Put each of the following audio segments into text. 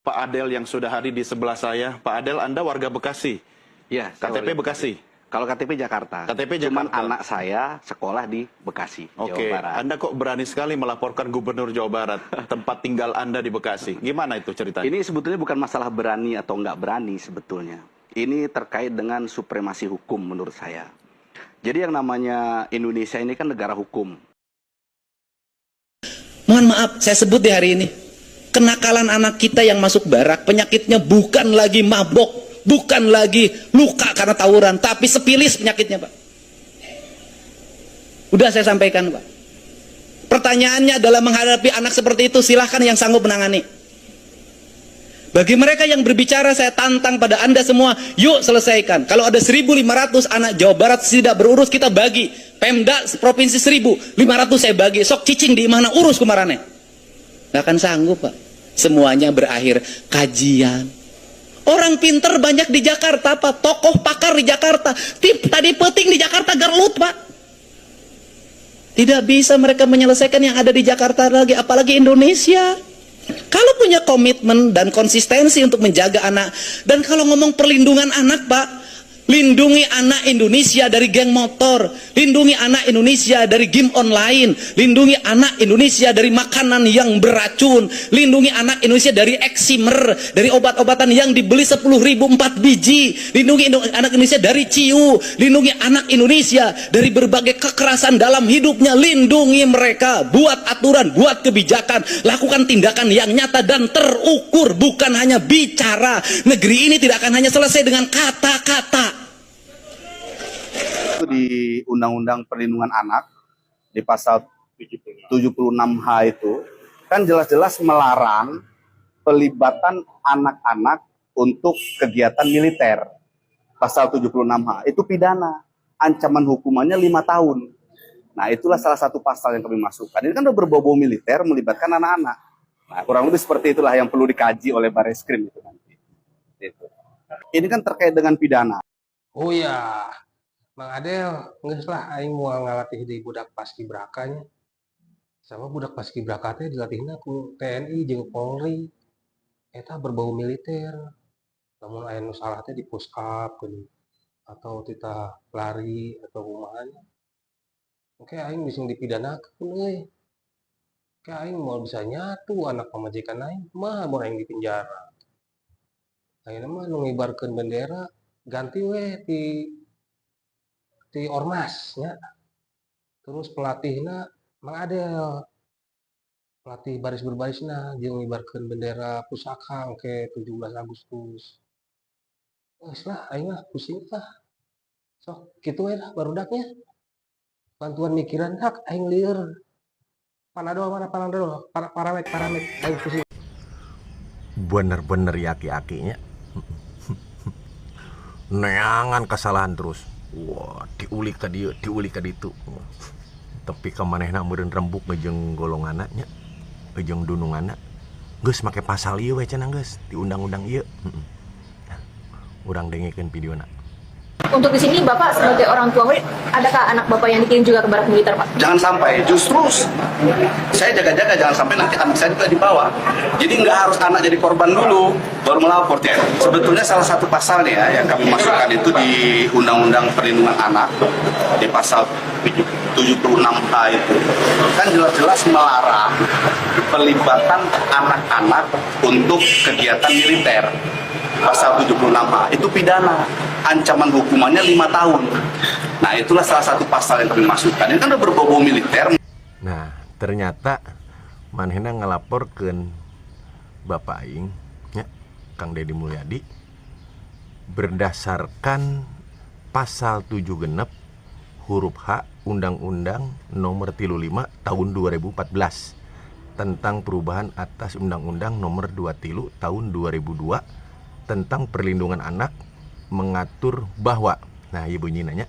Pak Adel yang sudah hadir di sebelah saya. Pak Adel, Anda warga Bekasi? Ya, KTP Bekasi? Kalau KTP Jakarta. KTP Jakarta. Cuman anak saya sekolah di Bekasi, Oke, Jawa Barat. Anda kok berani sekali melaporkan Gubernur Jawa Barat, tempat tinggal Anda di Bekasi. Gimana itu ceritanya? Ini sebetulnya bukan masalah berani atau nggak berani sebetulnya. Ini terkait dengan supremasi hukum menurut saya. Jadi yang namanya Indonesia ini kan negara hukum. Mohon maaf, saya sebut di hari ini. Kenakalan anak kita yang masuk barak, penyakitnya bukan lagi mabok, bukan lagi luka karena tawuran, tapi sepilis penyakitnya, Pak. Udah saya sampaikan, Pak. Pertanyaannya adalah menghadapi anak seperti itu, silahkan yang sanggup menangani. Bagi mereka yang berbicara, saya tantang pada Anda semua, yuk selesaikan. Kalau ada 1.500 anak Jawa Barat tidak berurus, kita bagi. Pemda provinsi 1.500 saya bagi. Sok cicing di mana urus kemarannya. Nggak akan sanggup, Pak. Semuanya berakhir kajian. Orang pinter banyak di Jakarta, Pak. Tokoh pakar di Jakarta. Tadi peting di Jakarta Garlut, Pak. Tidak bisa mereka menyelesaikan yang ada di Jakarta lagi, apalagi Indonesia. Kalau punya komitmen dan konsistensi untuk menjaga anak, dan kalau ngomong perlindungan anak, Pak, lindungi anak Indonesia dari geng motor, lindungi anak Indonesia dari game online, lindungi anak Indonesia dari makanan yang beracun, lindungi anak Indonesia dari eksimer, dari obat-obatan yang dibeli 10.000 4 biji, lindungi anak Indonesia dari ciu, lindungi anak Indonesia dari berbagai kekerasan dalam hidupnya, lindungi mereka, buat aturan, buat kebijakan, lakukan tindakan yang nyata dan terukur, bukan hanya bicara. Negeri ini tidak akan hanya selesai dengan kata-kata. Di Undang-Undang Perlindungan Anak di pasal 76H itu kan jelas-jelas melarang pelibatan anak-anak untuk kegiatan militer. Pasal 76H itu pidana, ancaman hukumannya 5 tahun. Nah, itulah salah satu pasal yang kami masukkan. Ini kan udah berbau militer melibatkan anak-anak. Nah, kurang lebih seperti itulah yang perlu dikaji oleh Bareskrim itu nanti. Itu. Ini kan terkait dengan pidana. Oh ya, Mang Adel, nggak lah, aing mau ngalatih di budak paskibrakanya. Sama budak paskibraka teh dilatihna ku TNI jeung Polri. Eta berbau militer. Namun aya nu salah teh di puskap geuning atau tita lari atau kumahanya. Oke, aing bisa dipidanakeun euy. Oke, aing mau bisa nyatu anak pamajikan aing, mah mun aing di penjara. Ayeuna mah nu ngibarkeun bendera ganti we di ormas nya. Terus pelatihna Mang Adel, pelatih baris berbarisna jeung ngibarkeun bendera pusaka ke 17 Agustus. Geus lah aing mah pusing tah. Sok kitu we lah barudaknya. Bantuan mikiran hak aing lieur. Panadol mana Panadol? Paramek aing pusing. Bener-bener ya aki-akinya. Neangan kesalahan terus. Wah, diulik ka dieu, diulik ka ditu. Tapi ka manehna meureun rembuk jeung golonganna nya, jeung dununganna. Geus make pasal ieu we cenah geus di undang-undang ieu. Urang dengekeun videona. Untuk di sini Bapak sebagai orang tua murid, adakah anak Bapak yang dikirim juga ke barak militer, Pak? Jangan sampai, justru saya jaga-jaga jangan sampai nanti anak saya juga dibawa. Jadi nggak harus anak jadi korban dulu, baru melapor ya. Sebetulnya salah satu pasalnya yang kami masukkan itu di Undang-Undang Perlindungan Anak, di pasal 76H itu, kan jelas-jelas melarang pelibatan anak-anak untuk kegiatan militer. Pasal 76H itu pidana, ancaman hukumannya 5 tahun. Nah, itulah salah satu pasal yang kami masukkan. Ini kan udah berbau militer. Nah, ternyata manehna ngalaporkeun Bapak aing nya Kang Deddy Mulyadi berdasarkan pasal 7 genep huruf H Undang-Undang Nomor 35 Tahun 2014 tentang perubahan atas Undang-Undang Nomor 23 Tahun 2002 tentang perlindungan anak, mengatur bahwa, nah ibu nanya,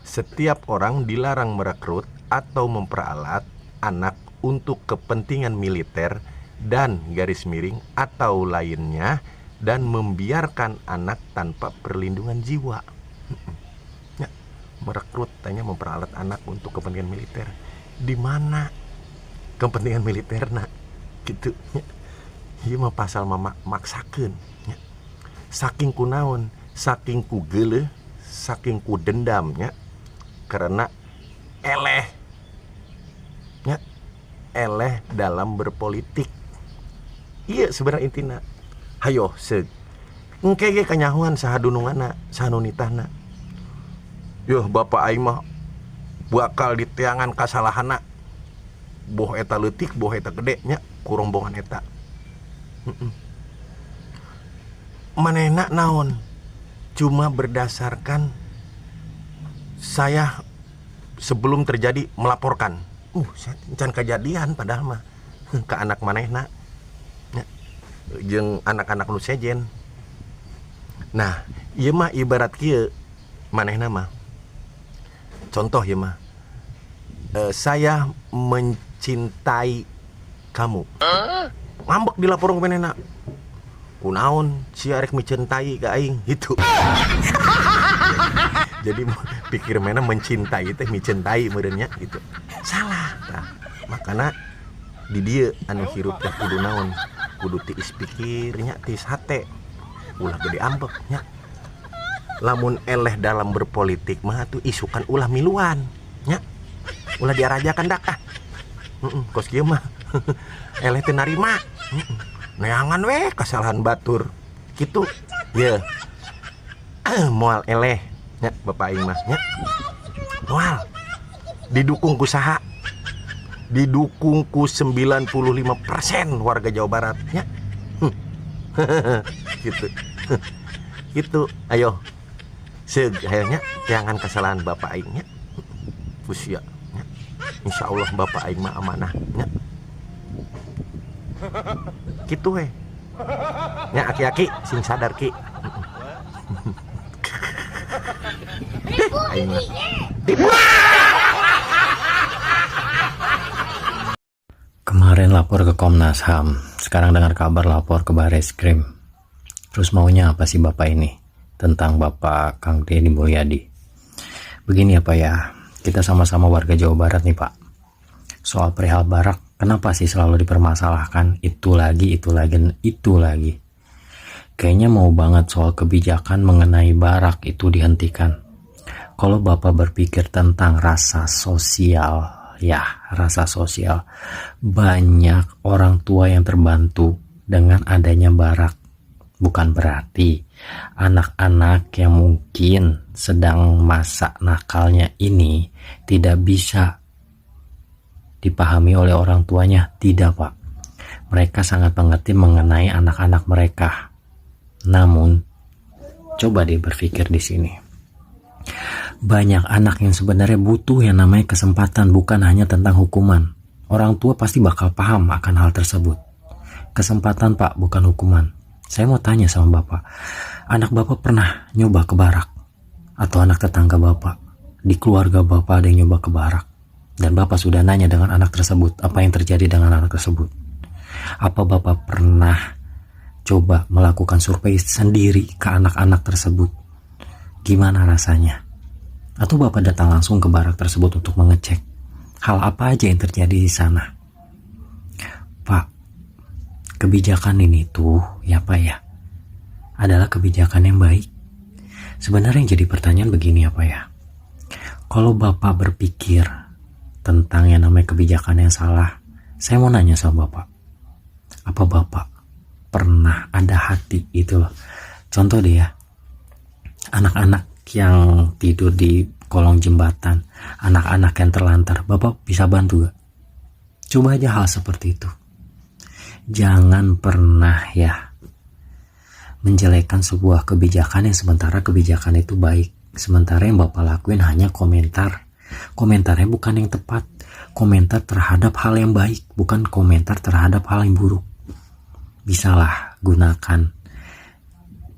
setiap orang dilarang merekrut atau memperalat anak untuk kepentingan militer dan garis miring atau lainnya dan membiarkan anak tanpa perlindungan jiwa. Ya, merekrut tanya memperalat anak untuk kepentingan militer. Di mana kepentingan militer nak? Gitu. Ieu mah pasal maksakeun nya. Saking kunaon, saking ku geuleuh, saking ku dendam nya. Karena eleh nya, eleh dalam berpolitik. Iya sebenarnya intina. Hayo seug engke ge kanyahoan saha dununganna, saha nu nitahna. Yuh bapak aing mah bakal diteangan kasalahanna. Boh eta leutik, boh eta gede nya ku rombongan eta. Manehna naon? Cuma berdasarkan saya sebelum terjadi melaporkan. Can kejadian padahal mah ke anak manehna. Jeung anak-anak nu sejen. Nah, ieu mah ibarat kieu manehna mah. Contoh ieu mah. Saya mencintai kamu. Ngambek dilaporan ke manehna. Kunaon si arek mencintai ka aing gitu. Jadi pikir mana mencintai teh mencintai meureun nya gitu. Salah tah. Makana di dieu anu hirup teh kudu naon? Kudu tiis pikirnya, tiis hate. Ulah gede ambek nya. Lamun eleh dalam berpolitik mah tuh isukan ulah miluan nya. Ulah diarajakan dak ah. Kos kieu mah eleh teu narima. Neangan weh kesalahan batur gitu ya. Moal eleh nya bapak aing mah nya. Moal didukung ku saha? Didukung ku 95% warga Jawa Barat nya. Gitu. Gitu ayo seug hayangnya jangan kesalahan bapak aing nya. Usia nya. Insyaallah bapak aing mah amanah nya. Gitu weh nya aki-aki sing sadar ki. Aing mah kemarin lapor ke Komnas HAM, sekarang dengar kabar lapor ke Barreskrim. Terus maunya apa sih bapak ini tentang Bapak Kang Deddy Mulyadi? Begini ya Pak ya, kita sama-sama warga Jawa Barat nih Pak. Soal perihal barak, kenapa sih selalu dipermasalahkan? Itu lagi. Kayaknya mau banget soal kebijakan mengenai barak itu dihentikan. Kalau Bapak berpikir tentang rasa sosial, banyak orang tua yang terbantu dengan adanya barak. Bukan berarti anak-anak yang mungkin sedang masa nakalnya ini tidak bisa dipahami oleh orang tuanya. Tidak Pak, mereka sangat mengerti mengenai anak-anak mereka. Namun coba deh berpikir di sini, banyak anak yang sebenarnya butuh yang namanya kesempatan, bukan hanya tentang hukuman. Orang tua pasti bakal paham akan hal tersebut. Kesempatan Pak, bukan hukuman. Saya mau tanya sama Bapak, anak Bapak pernah nyoba ke barak? Atau anak tetangga Bapak, di keluarga Bapak ada yang nyoba ke barak? Dan Bapak sudah nanya dengan anak tersebut, apa yang terjadi dengan anak tersebut? Apa Bapak pernah coba melakukan survei sendiri ke anak-anak tersebut? Gimana rasanya? Atau Bapak datang langsung ke barak tersebut untuk mengecek hal apa aja yang terjadi di sana? Pak, kebijakan ini tuh ya Pak ya, adalah kebijakan yang baik. Sebenarnya yang jadi pertanyaan begini ya Pak ya, kalau Bapak berpikir tentang yang namanya kebijakan yang salah, saya mau nanya sama Bapak, apa Bapak pernah ada hati itu loh? Contoh deh ya, anak-anak yang tidur di kolong jembatan, anak-anak yang terlantar, Bapak bisa bantu gak? Coba aja hal seperti itu. Jangan pernah ya menjelekkan sebuah kebijakan yang sementara kebijakan itu baik, sementara yang Bapak lakuin hanya komentar. Komentarnya bukan yang tepat, komentar terhadap hal yang baik, bukan komentar terhadap hal yang buruk. Bisalah gunakan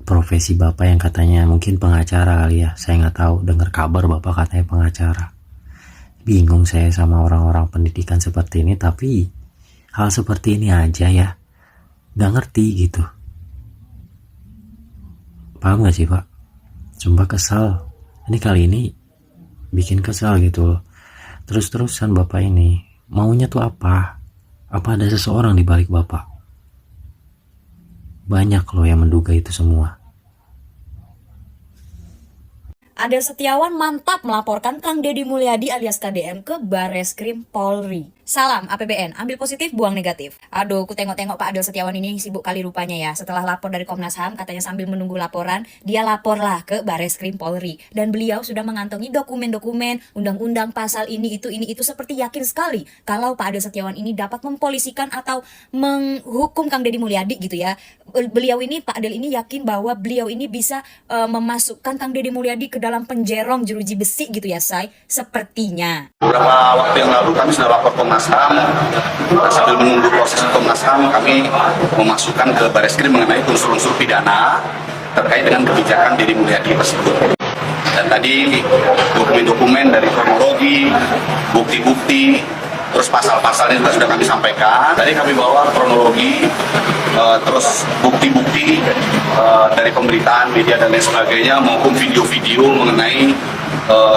profesi Bapak yang katanya mungkin pengacara kali ya, saya nggak tahu, dengar kabar Bapak katanya pengacara. Bingung saya sama orang-orang pendidikan seperti ini, tapi hal seperti ini aja ya nggak ngerti gitu. Paham gak sih Pak? Sumpah kesal, ini kali ini bikin kesal gitu loh. Terus-terusan Bapak ini maunya tuh apa? Apa ada seseorang di balik Bapak? Banyak loh yang menduga itu semua. Adel Setiawan mantap melaporkan Kang Deddy Mulyadi alias KDM ke Bareskrim Polri. Salam APBN, ambil positif, buang negatif. Aduh, ku tengok-tengok Pak Adel Setiawan ini sibuk kali rupanya ya. Setelah lapor dari Komnas HAM, katanya sambil menunggu laporan, dia laporlah ke Bareskrim Polri. Dan beliau sudah mengantongi dokumen-dokumen, undang-undang, pasal ini, itu, seperti yakin sekali kalau Pak Adel Setiawan ini dapat mempolisikan atau menghukum Kang Deddy Mulyadi gitu ya. Beliau ini, Pak Adel ini yakin bahwa beliau ini bisa memasukkan Kang Deddy Mulyadi ke dalam penjerong jeruji besi gitu ya, Say. Sepertinya. Beberapa waktu yang lalu kami sudah lapor Komnas HAM. Sambil menunggu proses Komnas HAM, kami memasukkan ke Bareskrim mengenai unsur-unsur pidana terkait dengan kebijakan Deddy Mulyadi tersebut. Dan tadi dokumen-dokumen dari kronologi, bukti-bukti, terus pasal-pasalnya juga sudah kami sampaikan. Tadi kami bawa kronologi, terus bukti-bukti dari pemberitaan media dan lain sebagainya, maupun video-video mengenai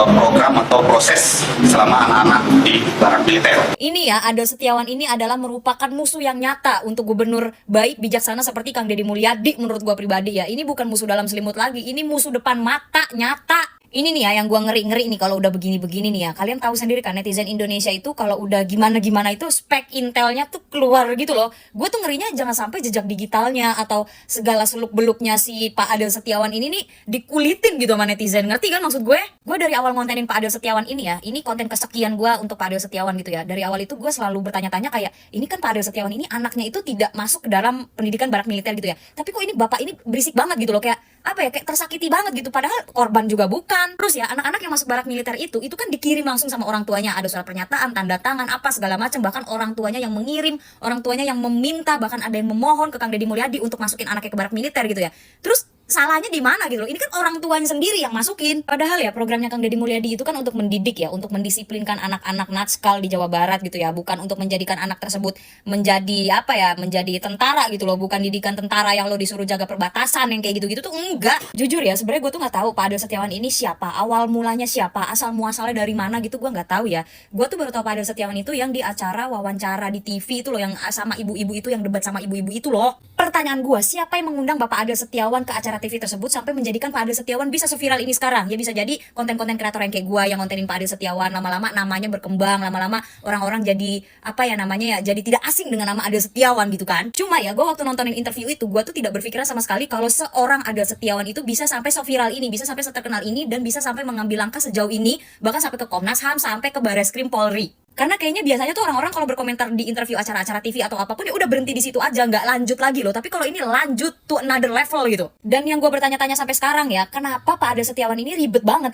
program atau proses selama anak-anak di barak militer. Ini ya, Adel Setiawan ini adalah merupakan musuh yang nyata untuk gubernur baik bijaksana seperti Kang Deddy Mulyadi menurut gua pribadi ya. Ini bukan musuh dalam selimut lagi, ini musuh depan mata nyata. Ini nih ya yang gua ngeri-ngeri nih kalau udah begini-begini nih ya. Kalian tahu sendiri kan netizen Indonesia itu kalau udah gimana-gimana itu spek intelnya tuh keluar gitu loh. Gue tuh ngerinya jangan sampai jejak digitalnya atau segala seluk-beluknya si Pak Adel Setiawan ini nih dikulitin gitu sama netizen. Ngerti kan maksud gue? Gue dari awal ngontenin Pak Adel Setiawan ini ya, ini konten kesekian gue untuk Pak Adel Setiawan gitu ya. Dari awal itu gue selalu bertanya-tanya kayak, ini kan Pak Adel Setiawan ini anaknya itu tidak masuk ke dalam pendidikan barak militer gitu ya. Tapi kok ini bapak ini berisik banget gitu loh, kayak apa ya, kayak tersakiti banget gitu, padahal korban juga bukan. Terus ya anak-anak yang masuk barak militer itu kan dikirim langsung sama orang tuanya, ada surat pernyataan, tanda tangan, apa segala macam, bahkan orang tuanya yang mengirim, orang tuanya yang meminta, bahkan ada yang memohon ke Kang Deddy Mulyadi untuk masukin anaknya ke barak militer gitu ya. Terus salahnya di mana gitu loh? Ini kan orang tuanya sendiri yang masukin. Padahal ya programnya Kang Deddy Mulyadi itu kan untuk mendidik ya, untuk mendisiplinkan anak-anak natskal di Jawa Barat gitu ya, bukan untuk menjadikan anak tersebut menjadi apa ya, menjadi tentara gitu loh, bukan didikan tentara yang lo disuruh jaga perbatasan yang kayak gitu-gitu tuh enggak. Jujur ya, sebenarnya gue tuh nggak tahu Pak Adel Setiawan ini siapa, awal mulanya siapa, asal muasalnya dari mana gitu gue nggak tahu ya. Gue tuh baru tahu Pak Adel Setiawan itu yang di acara wawancara di TV itu loh, yang sama ibu-ibu itu, yang debat sama ibu-ibu itu loh. Pertanyaan gue, siapa yang mengundang Bapak Adel Setiawan ke acara TV tersebut sampai menjadikan Pak Adel Setiawan bisa seviral ini sekarang? Ya bisa jadi konten-konten kreator yang kayak gue yang ngontenin Pak Adel Setiawan, lama-lama namanya berkembang, lama-lama orang-orang jadi apa ya namanya ya, jadi tidak asing dengan nama Adel Setiawan gitu kan. Cuma ya gue waktu nontonin interview itu, gue tuh tidak berpikiran sama sekali kalau seorang Adel Setiawan itu bisa sampai seviral ini, bisa sampai seterkenal ini, dan bisa sampai mengambil langkah sejauh ini, bahkan sampai ke Komnas HAM, sampai ke Bareskrim Polri. Karena kayaknya biasanya tuh orang-orang kalau berkomentar di interview acara-acara TV atau apapun ya udah berhenti di situ aja, nggak lanjut lagi loh. Tapi kalau ini lanjut to another level gitu. Dan yang gue bertanya-tanya sampai sekarang ya, kenapa Pak Adel Setiawan ini ribut banget,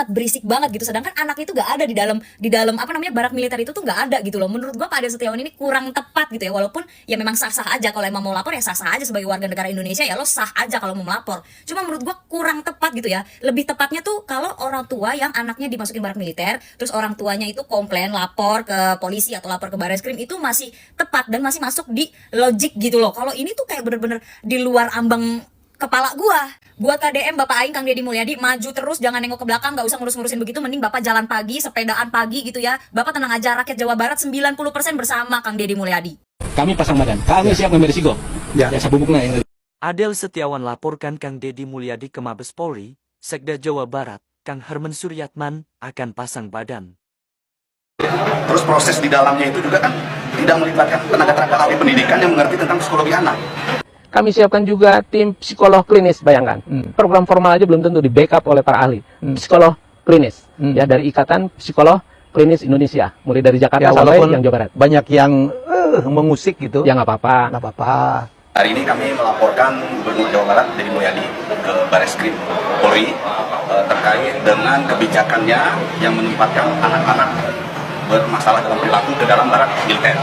berisik banget gitu. Sedangkan anaknya itu nggak ada di dalam apa namanya barak militer itu tuh nggak ada gitu loh. Menurut gue Pak Adel Setiawan ini kurang tepat gitu ya. Walaupun ya memang sah-sah aja kalau emang mau lapor ya sah-sah aja sebagai warga negara Indonesia ya, lo sah aja kalau mau melapor. Cuma menurut gue kurang tepat gitu ya. Lebih tepatnya tuh kalau orang tua yang anaknya dimasukin barak militer, terus orang tuanya itu komplain, lapor ke polisi atau lapor ke Bareskrim, itu masih tepat dan masih masuk di logik gitu loh. Kalau ini tuh kayak bener-bener di luar ambang kepala gua. Buat KDM Bapak Aing Kang Deddy Mulyadi, maju terus, jangan nengok ke belakang, gak usah ngurus-ngurusin begitu, mending Bapak jalan pagi, sepedaan pagi gitu ya. Bapak tenang aja, rakyat Jawa Barat 90% bersama Kang Deddy Mulyadi. Kami pasang badan, kami siap memberi resiko. Ya, sabubukna yang Adel Setiawan laporkan Kang Deddy Mulyadi ke Mabes Polri, Sekda Jawa Barat, Kang Herman Suryatman akan pasang badan. Terus proses di dalamnya itu juga kan tidak melibatkan tenaga-tenaga ahli pendidikan yang mengerti tentang psikologi anak. Kami siapkan juga tim psikolog klinis, bayangkan. Program formal aja belum tentu di backup oleh para ahli. Psikolog klinis, ya dari Ikatan Psikolog Klinis Indonesia, mulai dari Jakarta sampai yang Jawa Barat. Banyak yang mengusik gitu. Ya nggak apa-apa. Nggak apa-apa. Hari ini kami melaporkan Gubernur Jawa Barat Deddy Mulyadi ke Bareskrim Polri terkait dengan kebijakannya yang menempatkan anak-anak bermasalah dalam perilaku ke dalam barak militer.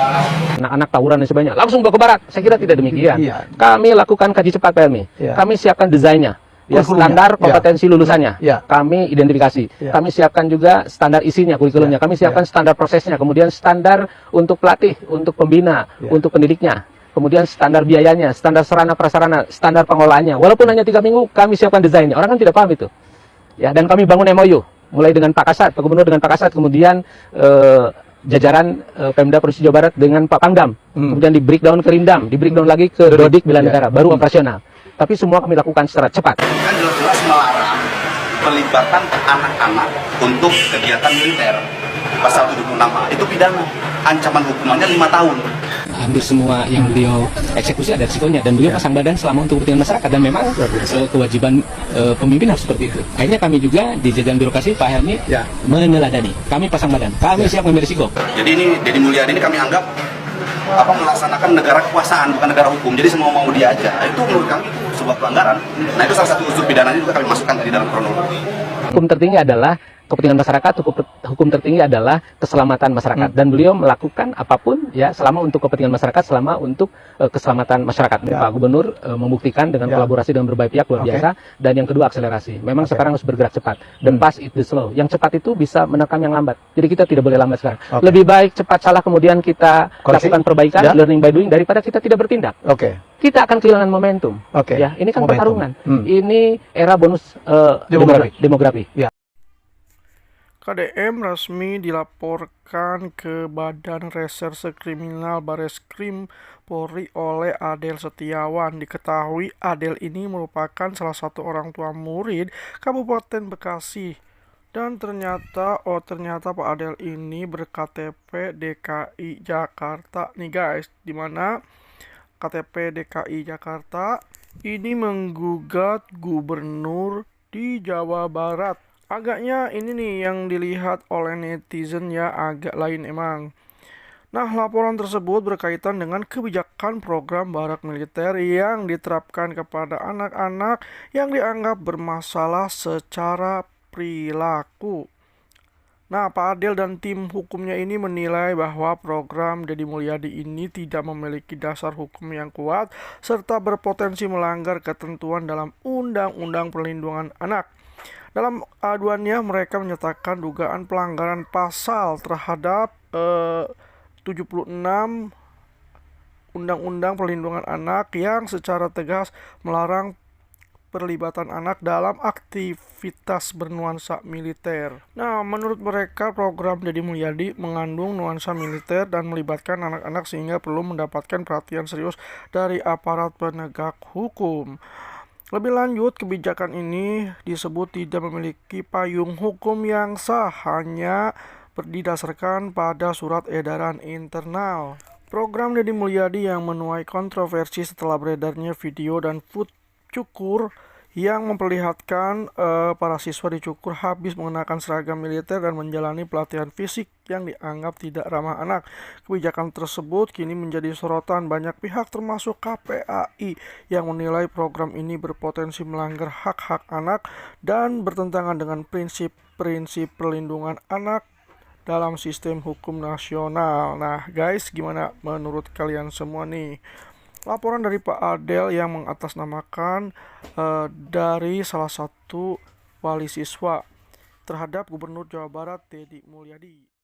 Anak-anak tawuran dan sebagainya langsung bawa ke barak. Saya kira tidak demikian. Iya. Kami lakukan kaji cepat PLMI. Iya. Kami siapkan desainnya. Ya, standar kompetensi lulusannya. Iya. Kami identifikasi. Iya. Kami siapkan juga standar isinya, kurikulumnya. Kami siapkan standar prosesnya. Kemudian standar untuk pelatih, untuk pembina, untuk pendidiknya. Kemudian standar biayanya, standar sarana prasarana, standar pengelolaannya. Walaupun hanya 3 minggu, kami siapkan desainnya. Orang kan tidak paham itu. Ya, dan kami bangun MOU. Mulai dengan Pak Kasat, Pak Gubernur dengan Pak Kasat, kemudian jajaran Pemda Provinsi Jawa Barat dengan Pak Pangdam, kemudian di breakdown ke Rindam, di breakdown lagi ke Dodik Bela Negara, baru operasional. Tapi semua kami lakukan secara cepat. Kan jelas-jelas melarang pelibatan anak-anak untuk kegiatan militer. Pasal 76A itu pidana. Ancaman hukumannya 5 tahun. Hampir semua yang beliau eksekusi ada risikonya, dan beliau pasang badan selama untuk kepentingan masyarakat, dan memang kewajiban pemimpin harus seperti itu. Akhirnya kami juga di jajaran birokrasi Pak Helmi meneladani. Kami pasang badan, kami siap mengambil risiko. Jadi ini Deddy Mulyadi ini kami anggap melaksanakan negara kekuasaan, bukan negara hukum. Jadi semua mau dia aja. Itu menurut kami itu sebuah pelanggaran. Nah, itu salah satu unsur pidananya juga kami masukkan tadi dalam kronologi. Hukum tertinggi adalah kepentingan masyarakat, hukum tertinggi adalah keselamatan masyarakat, dan beliau melakukan apapun ya selama untuk kepentingan masyarakat, selama untuk keselamatan masyarakat. Pak Gubernur membuktikan dengan kolaborasi dengan berbagai pihak luar biasa, dan yang kedua akselerasi. Memang sekarang harus bergerak cepat, dan fast it the slow. Yang cepat itu bisa menerkam yang lambat. Jadi kita tidak boleh lambat sekarang. Lebih baik cepat salah kemudian kita lakukan perbaikan, learning by doing, daripada kita tidak bertindak. Kita akan kehilangan momentum. Ya, ini kan pertarungan. Ini era bonus demografi. KDM resmi dilaporkan ke Badan Reserse Kriminal Bareskrim Polri oleh Adel Setiawan. Diketahui Adel ini merupakan salah satu orang tua murid Kabupaten Bekasi. Dan ternyata Pak Adel ini berKTP DKI Jakarta nih guys, dimana KTP DKI Jakarta ini menggugat gubernur di Jawa Barat. Agaknya ini nih yang dilihat oleh netizen ya, agak lain emang. Nah, laporan tersebut berkaitan dengan kebijakan program barak militer yang diterapkan kepada anak-anak yang dianggap bermasalah secara perilaku. Nah, Pak Adel dan tim hukumnya ini menilai bahwa program Deddy Mulyadi ini tidak memiliki dasar hukum yang kuat serta berpotensi melanggar ketentuan dalam Undang-Undang Perlindungan Anak. Dalam aduannya mereka menyatakan dugaan pelanggaran pasal terhadap 76 Undang-Undang Perlindungan Anak yang secara tegas melarang perlibatan anak dalam aktivitas bernuansa militer. Nah, menurut mereka program Deddy Mulyadi mengandung nuansa militer dan melibatkan anak-anak sehingga perlu mendapatkan perhatian serius dari aparat penegak hukum. Lebih lanjut, kebijakan ini disebut tidak memiliki payung hukum yang sah, hanya berdasarkan pada surat edaran internal. Program Deddy Mulyadi yang menuai kontroversi setelah beredarnya video dan food cukur yang memperlihatkan para siswa di Cukur habis mengenakan seragam militer dan menjalani pelatihan fisik yang dianggap tidak ramah anak. Kebijakan tersebut kini menjadi sorotan banyak pihak termasuk KPAI yang menilai program ini berpotensi melanggar hak-hak anak dan bertentangan dengan prinsip-prinsip perlindungan anak dalam sistem hukum nasional. Nah guys, gimana menurut kalian semua nih? Laporan dari Pak Adel yang mengatasnamakan dari salah satu wali siswa terhadap Gubernur Jawa Barat Deddy Mulyadi.